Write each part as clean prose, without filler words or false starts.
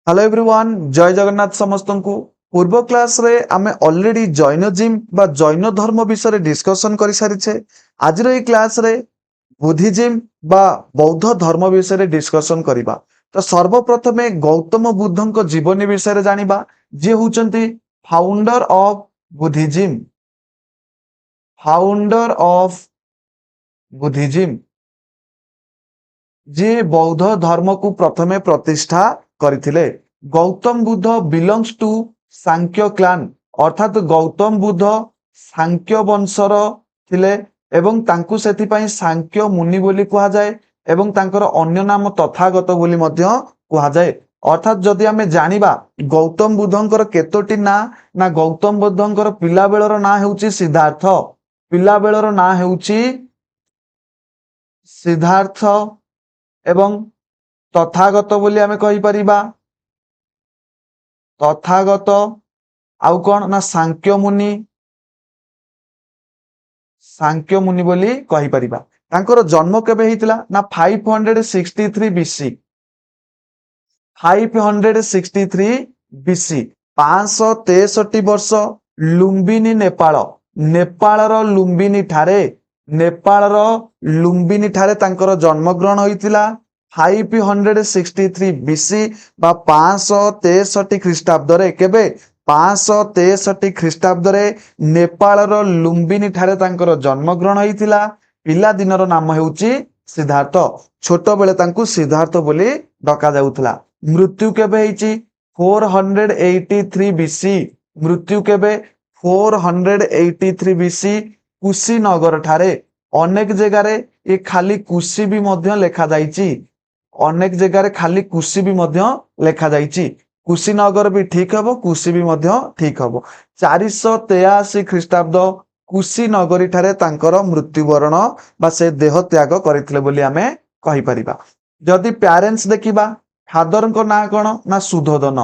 Hello everyone जय जगन्नाथ समस्त को पूर्व क्लास रे आमे ऑलरेडी जैनिज्म बा जैन धर्म विषय डिस्कशन कर सारी आज क्लास रे बुद्धिज्म बा बौद्ध धर्म विषय डिस्कशन करबा। तो सर्वप्रथम गौतम बुद्ध जीवनी विषय जानिबा जे होचंती founder of Buddhism founder of Buddhism जे बौद्ध धर्म को प्रथमे प्रतिष्ठा करथिले। Gautam Buddha belongs to Sankhya clan अर्थात गौतम बुद्ध सांख्य वंशर थिले एवं तांकु सेति पई सांख्य मुनि बोली कहा जाए एवं तांकर अन्य नाम तथागत बोली मध्य कहा जाए। अर्थात जदि आमे जानिबा गौतम बुद्धंकर केतोटी ना गौतम बुद्धंकर पिला बेलर ना हेउची सिद्धार्थ पिला बेलर ना हेउची सिद्धार्थ एवं तथागत बोली आमे कहि परिबा तथागत आउ कौन ना सांख्य मुनि बोली कहि परिबा। तांकर जन्म केबे हितला ना 563 बीसी 563 बीसी 563 वर्ष लुम्बिनी नेपाल लुम्बिनी ठारे तांकर जन्म ग्रहण होइतिला 563 बीसी बा 563 ख्रीष्टाब्द रे केबे 563 ख्रीष्टाब्द रे नेपाल लुम्बिनी ठारे तांकर जन्म ग्रहण होइतिला। पिला दिनर नाम हेउची सिद्धार्थ छोट बेले तांकु सिद्धार्थ बोली डका जाउतला। मृत्यु केबे हेची 483 बीसी मृत्यु केबे 483 बीसी कुशीनगर ठारे अनेक जगह ये खाली कुशी भी मध्य लेखा जाइची अनेक जगह खाली कुशी भी मध्य लेखा जाइची कुशीनगर भी ठीक हबो कुशी भी मध्य ठीक हबो। 483 ख्रीष्टाब्द कुशीनगरी ठारे तांकर मृत्युवरण बा से देह त्याग करथिले बोली आमे कहि परिबा। जदि पेरेंट्स देखिबा फादर को ना कोन ना सुधोदन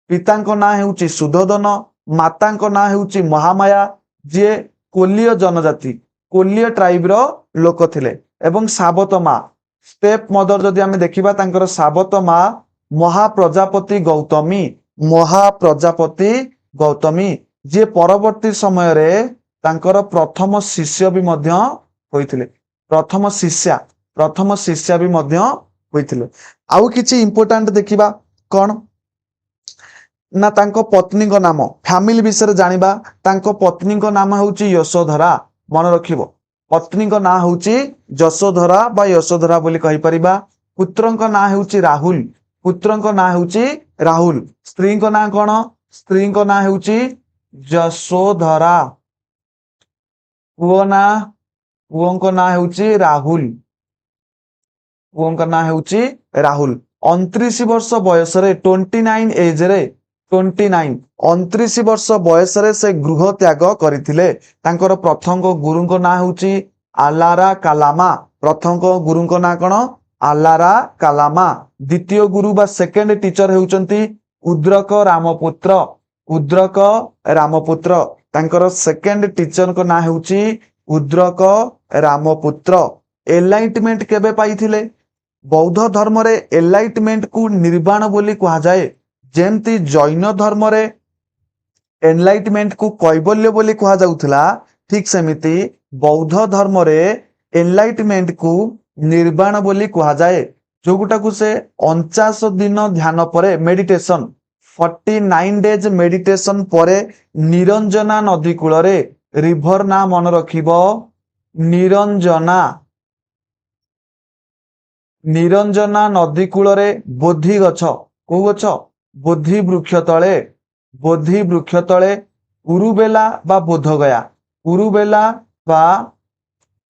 पिता को ना हेउची सुधोदन माता को ना हेउची महामाया जे कोलीय जनजाति कोलीय ट्राइब रो लोक थिले एवं साबत मा स्टेप मदर जदि आमे देखिबा तांकर साबत मा महाप्रजापति गौतमी जे परवर्ती समय रे तांकर प्रथम शिष्य भी मध्य होइथिले प्रथम शिष्या भी मध्य होइथिले। आउ किछि इंपोर्टेंट देखिबा कोन ना तांको पत्नी को नाम फैमिली विषय जानिबा तांको पत्नी को नाम होउची यशोधरा मन रखिबो पत्नी को ना होउची यशोधरा बा यशोधरा बोली कहि परिबा। पुत्र को ना होउची राहुल स्त्री को ना कोन स्त्री को ना होउची यशोधरा पुओ को ना होउची राहुल 29 वर्ष बयस रे 29 एज रे 29 वर्ष बयस रे से गृह त्याग करथिले। तांकर प्रथम गुरु को ना होउची आलारा कालामा प्रथम गुरु को ना कोन आलारा कालामा द्वितीय गुरु बा सेकेंड टीचर हेउचंती उद्रक रामपुत्र तांकर सेकेंड टीचर को ना हेउची उद्रक रामपुत्र। एनलाइटमेंट केबे पाइथिले बौद्ध धर्म रे एनलाइटमेंट को निर्वाण बोली कहा जाए जेमती जैन धर्म रे एनलाइटमेंट को कैवल्य बोली कहा जाउथला ठीक सेमिति बौद्ध धर्म रे एनलाइटमेंट को निर्वाण बोली कहा जाए जोगुटा को से 49 दिन ध्यान परे मेडिटेशन 49 डेज मेडिटेशन परे निरंजना नदी कूल रे रिभर ना मन रखिबो निरंजना नदी कूल रे बोधि गछ को गछ बोधि वृक्ष तले उरुबेला बा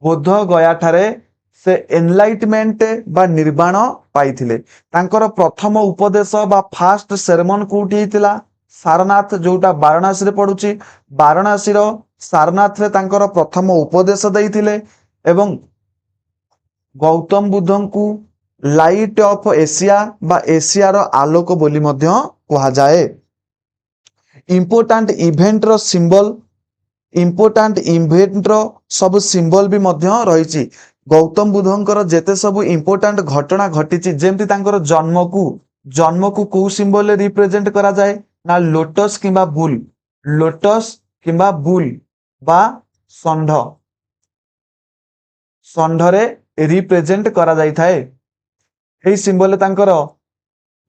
बोधगया ठारे से एनलाइटमेंट बा निर्वाण पाइथिले। तांकर प्रथम उपदेश बा फास्ट सेरेमन कोठी हितला सारनाथ जोटा वाराणसी रे पडुची वाराणसी रो सारनाथ रे तांकर प्रथम उपदेश दैथिले एवं गौतम बुद्धं को लाइट ऑफ एशिया बा एशिया रो आलोक बोली मध्य कहा जाए। इंपोर्टेंट इवेंट रो सब सिंबल भी मध्य रहिची। गौतम बुद्धंकर जेते सब इंपोर्टेंट घटना घटिची जेमती तांकर जन्म को जन्म को कौ सिंबल रिप्रेजेंट करा जाए ना लोटस किंबा बुल, लोटस किंबा बुल बा षंढ, षंढरे रिप्रेजेंट करा जाई थाए। एई सिंबल तांकर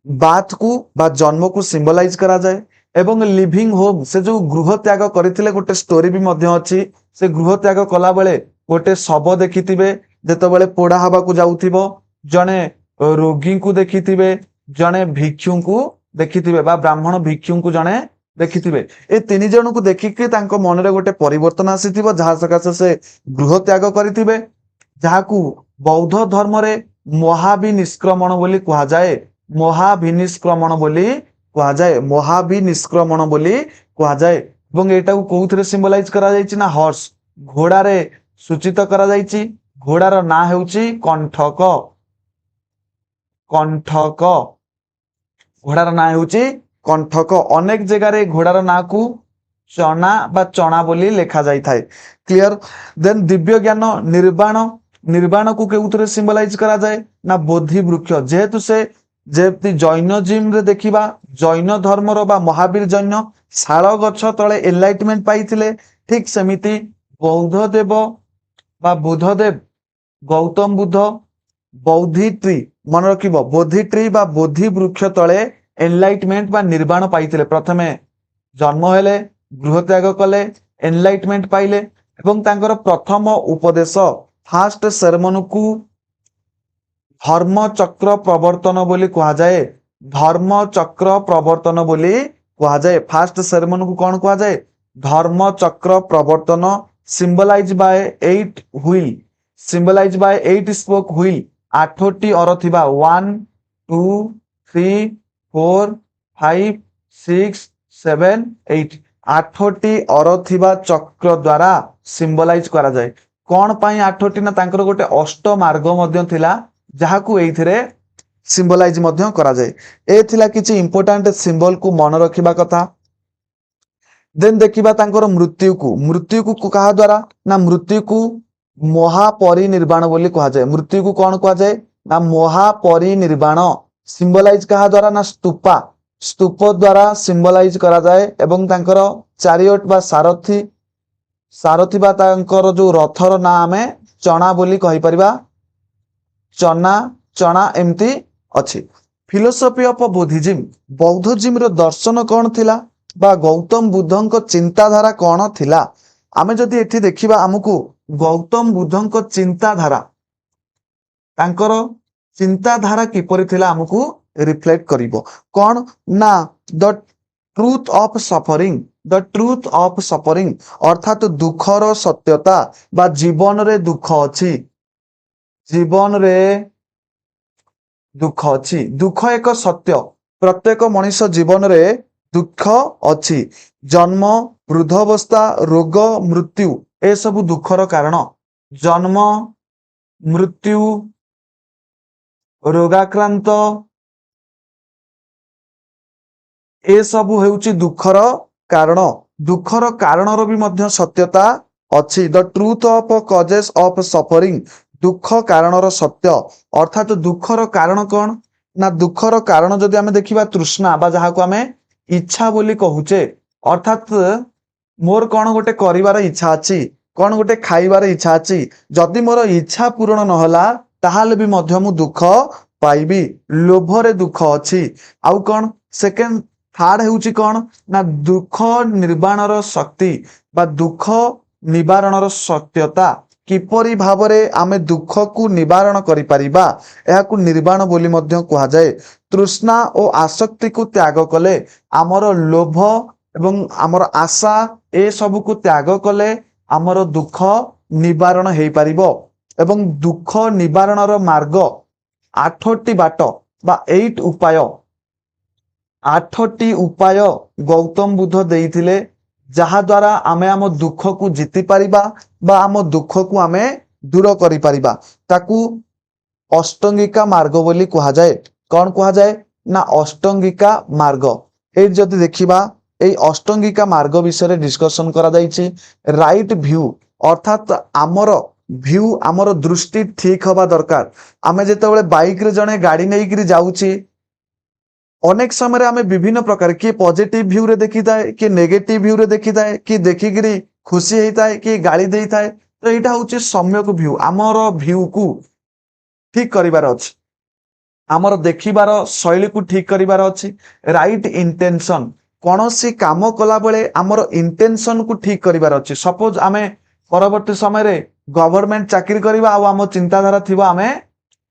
बाथ को बा जन्म को सिंबलाइज करा जाए। एवं लिविंग होम से जो गृह त्याग करथिले गोटे स्टोरी भी मध्य अछि। से गृह त्याग कला बेले गोटे शव देखिथिबे, जेतेबेले पोड़ा हवा को जाउथिबो, जने रोगी को देखिथिबे, जने भिक्षु को देखिथिबे बा ब्राह्मण भिक्षु को जने देखिथिबे। ए तीन जन को देखिके तांको मनरे गोटे परिवर्तन आसीथिबो, जहा सकाशे से गृह त्याग करिथिबे, ଯାହାକୁ ବୌଦ୍ଧ ଧର୍ମରେ ମହାବିନିଷ୍କ୍ରମଣ ବୋଲି କୁହାଯାଏ। ମହାବିନିଷ୍କ୍ରମଣ ବୋଲି କୁହାଯାଏ, ମହାବିନିଷ୍କ୍ରମଣ ବୋଲି କୁହାଯାଏ। ଏବଂ ଏଟାକୁ କୋଉଥିରେ ସିମ୍ବଲାଇଜ କରାଯାଇଛି ନା ହର୍ସ, ଘୋଡାରେ ସୂଚିତ କରାଯାଇଛି। ଘୋଡାର ନାଁ ହେଉଛି କଣ୍ଠକ, କଣ୍ଠକ, ଘୋଡାର ନାଁ ହେଉଛି କଣ୍ଠକ। ଅନେକ ଜାଗାରେ ଘୋଡାର ନାଁକୁ ଚଣା ବା ଚଣା ବୋଲି ଲେଖା ଯାଇଥାଏ। କ୍ଲିୟର। ଦେନ୍ ଦିବ୍ୟ ଜ୍ଞାନ ନିର୍ବାଣ, निर्वाण को केउथरे सिंबलाइज करा जाए ना बोधि वृक्ष। जेहेतु से जेति जैनजिम रे देखिबा, जैन धर्मर बा महावीर जैन शाल गछ तले एनलाइटमेंट पाइथिले, ठीक सेमिति बौद्ध देव बा बुद्धदेव, गौतम बुद्ध बौद्धि ट्री, मन रखिबो बोधि ट्री बा बोधि वृक्ष तले एनलाइटमेंट बा निर्वाण पाइथिले। प्रथमे जन्म हेले, गृह त्याग कले, एनलाइटमेंट पाइले एवं तांकर प्रथम उपदेश फास्ट सेरेमनी को धर्म चक्र प्रवर्तन बोली कहा जाए। धर्म चक्र प्रवर्तन बोली कहा जाए। फास्ट सेरेमनी को कौन कहा जाए? Dharma Chakra Pravartan. Symbolize by 8 wheel, symbolize by 8 spoke wheel, 8टी अर थिबा 1 2 3 4 5 6 7 8, 8टी अर थिबा चक्र द्वारा सिंबलाइज करा जाए। कौन पाई 8टी ना तांकर गोटे अष्ट मार्ग मध्य थिला, जहाकू एइथिरे सिंबलाइज मध्य करा जाए। ए थिला किछि इंपोर्टेंट सिंबल को मन रखिबा कथा। देन देखिबा तांकर मृत्यु को, मृत्यु को कहा द्वारा ना मृत्यु को महापरिनिर्वाण बोली कहा जाए। मृत्यु को कौन कहा जाए ना महापरिनिर्वाण। सिंबलाइज कहा द्वारा ना स्तूपा, स्तूप द्वारा सिंबलाइज करा जाए। एवं तांकर चारियट बा सारथी, सारथी बा तांकर जो रथर ना आमे चना बोली कहि परिबा, चना चना एमती अछि। फिलोसफी ऑफ बुद्धिज्म, बौद्धजिम रो दर्शन कौन थिला बा गौतम बुद्धंक चिंताधारा कौन थिला? आमे जदि एठी देखिबा हमकु गौतम बुद्धंक चिंताधारा, तांकर चिंताधारा किपरि थिला हमकु रिफ्लेक्ट करिवो। कौन ना the truth of suffering, the truth of suffering अर्थात दुखर सत्यता बा जीवन रे दुख अछि, जीवन रे दुख अछि। दुख एक सत्य, प्रत्येक मनुष्य जीवन रे दुख अछि। जन्म, वृद्धावस्था, रोग, मृत्यु ए सब दुखर कारण। जन्म, मृत्यु, रोगाक्रांत ए सबु हेउची दुखर कारण। दुखर कारणर भी मध्य सत्यता अछि। The truth of causes of suffering, दुख कारणर सत्य अर्थात दुखर कारण कौन ना दुखर कारण जदि आमे देखिबा तृष्णा बा जहाको आमे इच्छा बोली कहूचे। अर्थात मोर कौन गोटे करिवार इच्छा अछि, कौन गोटे खाइबार इच्छा अछि, जदि मोर इच्छा पूर्ण नहला ताहाले भी मध्य मु दुख पाइबी। लोभरे दुख अछि। आउ कौन सेकेंड थर्ड हेउची कौन ना दुख निर्वाणर शक्ति बा दुख निवारणर सत्यता। किपरि भावरे आमे दुख को निवारण करि परिबा, एहाकू निर्वाण बोली मध्य कहा जाए। तृष्णा और आसक्ति को त्याग कले आमर लोभ एवं आमर आशा ए सब को त्याग कले आमर दुख निवारण हेई परिबो। एवं दुख निवारणर मार्ग 8टी बाट बा 8 उपाय, 8टी उपाय गौतम बुद्ध देइथिले, जहा द्वारा आमे आम दुख को जीति परिबा बा आम दुख को आमे दूर करि परिबा। ताकू अष्टांगिका मार्ग बोली कहा जाए। कौन कहा जाए ना अष्टांगिका मार्ग। ए जदि देखिबा ए अष्टांगिका मार्ग विषय डिस्कशन करा जाइछि। राइट व्यू अर्थात आमर व्यू, आमर दृष्टि ठीक हवा दरकार। आमे जेतेबेले बाइक रे जणे गाड़ी नेइकरी जाउछि, अनेक समय आम विभिन्न प्रकार किए पॉजिटिव व्यू रे देखी थाए कि नेगेटिव व्यू रे देखी थाए कि देखिकी खुशी होता है कि गाली दे थाए। तो यहाँ हूँ सम्यक व्यू आमर व्यू को ठीक करिवार अछि आमर देखिबार शैली को ठीक करिवार अछि राइट इंटेंशन कौन सी काम कला बेले आमर इंटेंशन को ठीक करिवार अछि सपोज आमे परवर्ती समय रे गवर्नमेंट चाकरी करबा आ आम चिंताधारा थिबा आमे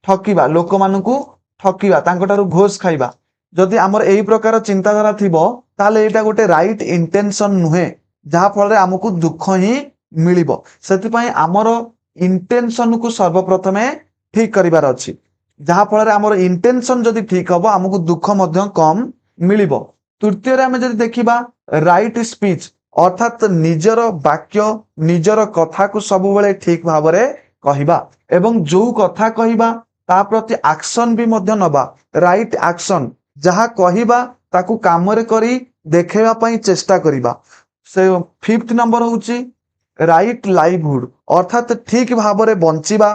ठकिबा लोक मानकू ठकिबा तांको घोष खाइबा जदि आमर एही प्रकार चिंताधारा थिबो ताले एटा गोटे राइट इंटेंशन नुहे जहा फल आमको दुख ही मिलिबो सेति आमर इंटेंशन को सर्वप्रथमे ठीक करिवार अछि जहा फल आमर इंटेंशन जदि ठीक हम आमको दुख मध्य कम मिलिबो। तृतीय रे आमे जदि देखिबा राइट स्पीच अर्थात निजर वाक्य निजर कथा को सब बेले ठीक भावरे कहिबा एवं जो कथा कहिबा ता प्रति एक्शन भी मध्य नबा राइट एक्शन जहा कहिबा ताकू कामरे करी देखेबा पई चेष्टा करिबा। से फिफ्थ नंबर होउची राइट लाइवहुड अर्थात ठीक भावरे बंचिबा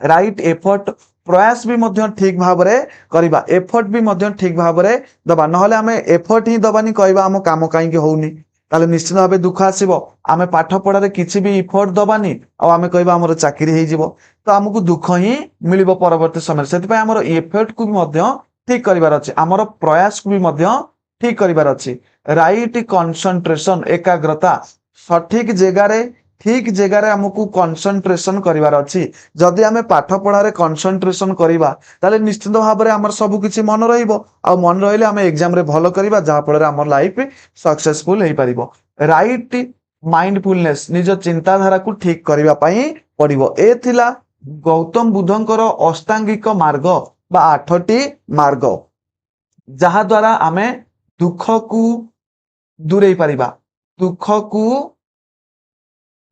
राइट एफर्ट प्रयास भी मध्य ठीक भावरे करिबा एफर्ट भी मध्य ठीक भावरे दबा नहले आमे एफर्ट ही दबानी कहबा हम काम काई होउनी ताले निश्चित भाव दुख आसीबो आमे पाठ पढ़ारे किछि भी एफर्ट दबानी आ आमे कहबा हमर चाकरी हे जिवो तो हमकु दुख ही मिलिबो परवर्ती समय सेति पय हमर एफर्ट को भी मध्य ठीक करिवार अछि हमर प्रयास को भी मध्य ठीक करिवार अछि राइट कंसंट्रेशन एकाग्रता सठिक जगारे ठीक जगार आमको कंसंट्रेशन करिवार अछि जदि आमे पाठ पढ़ारे कंसंट्रेशन करिबा ताले निश्चित भाव में आमर सब किछि मन रहिबो आ मन रहिले आमे एग्जाम रे भलो करिबा जहा फल रे आमर लाइफ सक्सेसफुल हेई परिबो। राइट माइंडफुलनेस निज चिंताधारा को ठीक करिबा पई पड़िबो ए थिला गौतम बुद्धंकर अष्टांगिक मार्ग बा 8टी मार्ग जहा द्वारा आमे दुख को दूरेई परिबा दुख को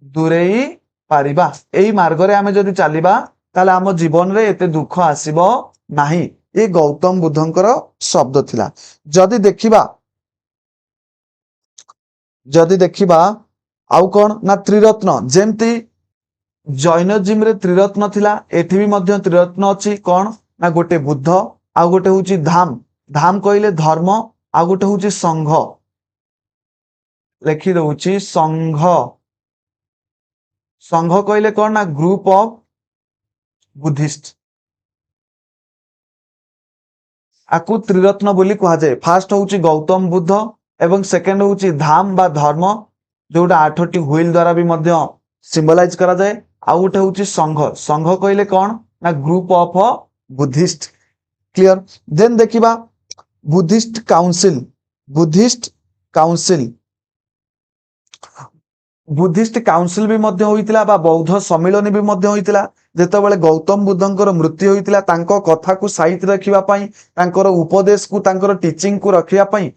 दूरेई पारिबा एई मार्ग रे आमे जदि चलिबा ताले आम जीवन रे एते दुख आसीबो नाही ये गौतम बुद्धंकर शब्द थिला। जदि देखिबा आउ कोन ना त्रिरत्न जेमती जैनजिम रे त्रिरत्न थिला एठी भी मध्य त्रिरत्न अछि कोन ना गोटे बुद्ध आ गोटे होची धाम धाम कहले धर्म आ गोटे होची संघ लिखि दउची संघ संघ कहले कौन ना ग्रुप ऑफ बुद्धिस्ट आकु त्रिरत्न बोली कहा जाए फास्ट होची गौतम बुद्ध एवं सेकंड होची धाम बा धर्म जोटा 8टी व्हील द्वारा भी मध्य सिंबलाइज करा जाए आ गोटे होची संघ संघ कहले कौन ना group of Buddhist clear. Then देखिबा बुद्धिस्ट काउंसिल भी मध्य होइतिला बा बौद्ध सम्मेलन भी मध्य होइतिला जेतेबेले गौतम बुद्धंकर मृत्यु होइतिला तांको कथा को साइट रखिबा पई तांकर उपदेश को तांकर टीचिंग को रखिबा पई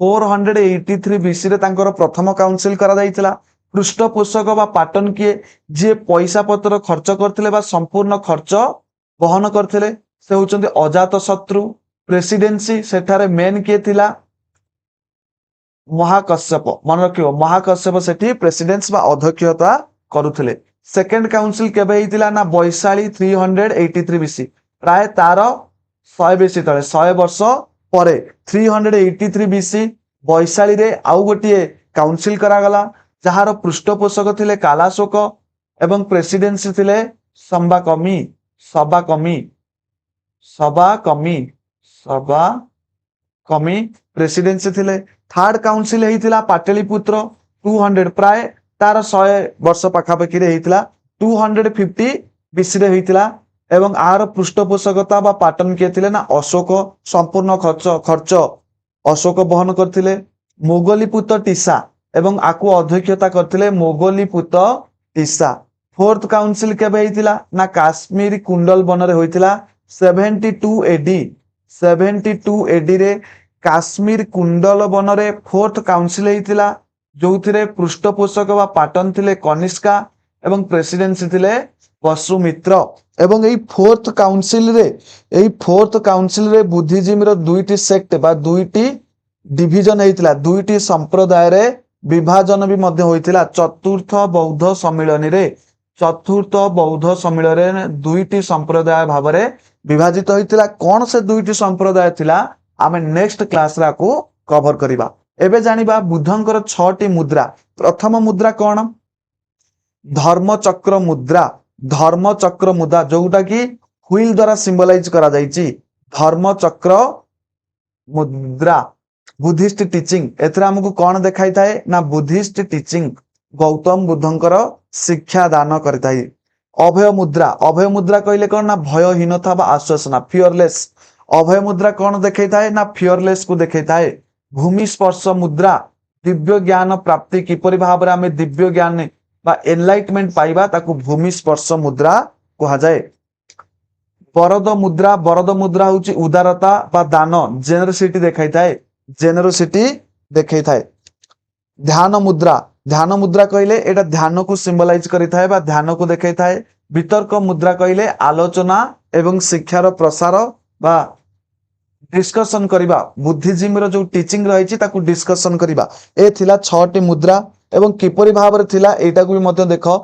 483 बीसी रे तांकर प्रथम काउंसिल करा जाइतिला। पृष्ठपोषक बा पाटन किए जे पैसा पत्र खर्च करथिले बा संपूर्ण खर्च वहन करथिले से होचंदी अजात शत्रु प्रेसिडेंसी सेठारे मेन किए थिला महाकश्यप मन रखियो महाकश्यप सेठी प्रेसिडेंस बा अध्यक्षता करुथिले। सेकंड काउंसिल केबे हितिला ना बैशाली 383 बीसी प्राय तार 100 बीसी तळे 100 वर्ष परे 383 बीसी बैशाली रे आउ गोटिए काउंसिल करा गला जहार पृष्ठपोषक थिले कालाशोक एवं प्रेसिडेंसी थिले सभा कमी प्रेसिडेंसी थिले। थर्ड काउंसिल हेतिला पाटलिपुत्र 200 प्राय तार 100 वर्ष पाखापाखि रे हेतिला 250 बीसी रे हेतिला एवं आर पृष्ठपोषकता बा पाटन के थिले ना अशोक संपूर्ण खर्च अशोक वहन करथिले। मोगलीपुत्र टीसा एवं आकु अध्यक्षता करथिले मोगलीपुत्र टीसा। फोर्थ काउंसिल केबे हेतिला ना काश्मीर कुंडल वन रे होइतिला 72 एडी रे काश्मीर कुंडल वन रे फोर्थ काउंसिल हेतिला जोथिरे पृष्ठपोषक बा पाटन थिले कनिष्का एवं प्रेसिडेंसी थिले वसुमित्र एवं एई फोर्थ काउंसिल रे बुद्धिज्म रो दुईटी सेक्ट बा दुईटी डिवीजन हेतिला दुईटी संप्रदाय रे विभाजन भी मध्य होइतिला। चतुर्थ बौद्ध सम्मेलन रे दुईटी संप्रदाय भाव विभाजित होइतिला कोन से दुईटी संप्रदाय थिला आमे नेक्स्ट क्लास रा को कवर करिबा। एबे जानिबा बुद्धंकर 6टी मुद्रा। प्रथम मुद्रा कोन धर्मचक्र मुद्रा। धर्मचक्र मुद्रा जोटा कि व्हील द्वारा सिंबलाइज करा जायछि धर्मचक्र मुद्रा बुद्धिस्ट टीचिंग एथरा हमकु कोन देखाई थाए ना बुद्धिस्ट टीचिंग गौतम बुद्धंकर शिक्षा दान करताई। अभय मुद्रा। अभय मुद्रा कहले कोन ना भयहीनता बा आश्वासना फियरलेस। अभय मुद्रा कोन देखाई थाए ना फियरलेस को देखाई थाए। भूमि स्पर्श मुद्रा दिव्य ज्ञान प्राप्ति किपरि भाबरे आमे दिव्य ज्ञान बा एनलाइटमेंट पाइबा ताकू भूमि स्पर्श मुद्रा कहा जाए। बरद मुद्रा। बरद मुद्रा होची उदारता बा दान जेनरसिटी देखाई थाए। जेनरसिटी देखाई थाए। ध्यान मुद्रा। ध्यान मुद्रा कहले एटा ध्यान को सिंबलाइज करि थाए बा ध्यान को देखाई थाए। वितर्क मुद्रा कहले आलोचना एवं शिक्षार प्रसार बा डिस्कशन करिबा बुद्धिजीम रो जो टीचिंग रहिछि ताकू डिस्कशन करिबा। ए थिला 6टी मुद्रा एवं किपरि भाबरे थिला एटा को भी मध्य देखो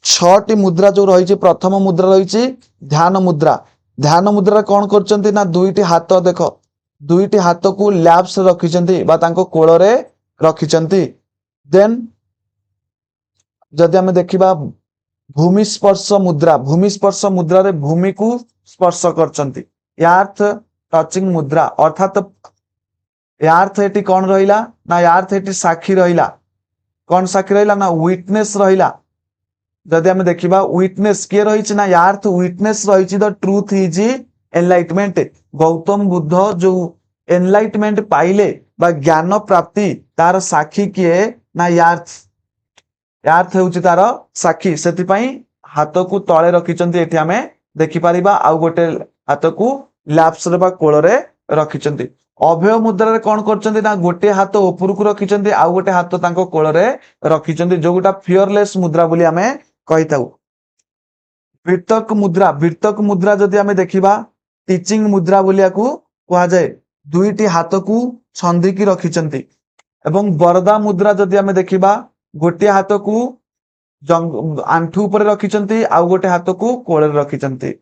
6टी मुद्रा जो रहिछि। प्रथम मुद्रा रहिछि ध्यान मुद्रा। ध्यान मुद्रा कोन करचंती ना दुईटी हाथ देखो दुईटी हाथ को लैप्स रखिचंती बा तांको कोଳରେ रखिचंती। देन जदि हमें देखिबा भूमि स्पर्श मुद्रा। भूमि स्पर्श मुद्रा रे भूमि को स्पर्श करचंती। यार्थ टचिंग मुद्रा अर्थात यार्थ एटी कोन रहिला ना यार्थ एटी साक्षी रहिला। कोन साक्षी रहिला ना विटनेस रहिला। जदि हमें देखिबा विटनेस के रहिछि ना यार्थ विटनेस रहिछि the truth is enlightenment. Gautam Buddha जो एनलाइटमेंट पाइले बा ज्ञान प्राप्ति तार साक्षी किए ना यार्थ। यार्थ होउछि तार साक्षी सेति पई हाथ को तळे रखिचंती एठी हमें देखि परिबा आउ गोटे हाथ को लैप्स रे बा कोଳରେ रखिचंती। अभय मुद्रा रे कोन करचंती ना गोटे हाथ ऊपर को रखिचंती आउ गोटे हाथ तांको कोଳରେ रखिचंती जो गोटा फियरलेस मुद्रा बोली हमें कहिताउ। वितर्क मुद्रा। वितर्क मुद्रा जदि हमें देखिबा टीचिंग मुद्रा बोलिया को कहा जाए। दुईटी हाथ को संधि की रखिचंती। एवं बरदा मुद्रा जदि हमें देखिबा गोटे हाथ को आंठू ऊपर रखिचंती आउ गोटे हाथ को कोଳରେ रखिचंती।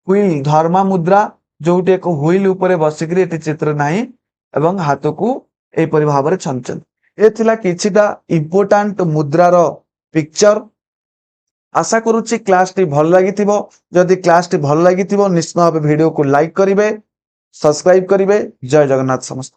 व्हील धर्मा मुद्रा जोटे एक व्हील ऊपर बसिकरी एटी चित्र नाही एवं हाथ को ए परि भाबरे छंचंती। ए थिला किछिटा इंपोर्टेंट मुद्रार पिक्चर। आशा करूची क्लास टी भल लागिथिबो। जदि क्लास टी भल लागिथिबो निश्चित भाबे वीडियो को लाइक करिवे सब्सक्राइब करिवे। जय जगन्नाथ समस्त।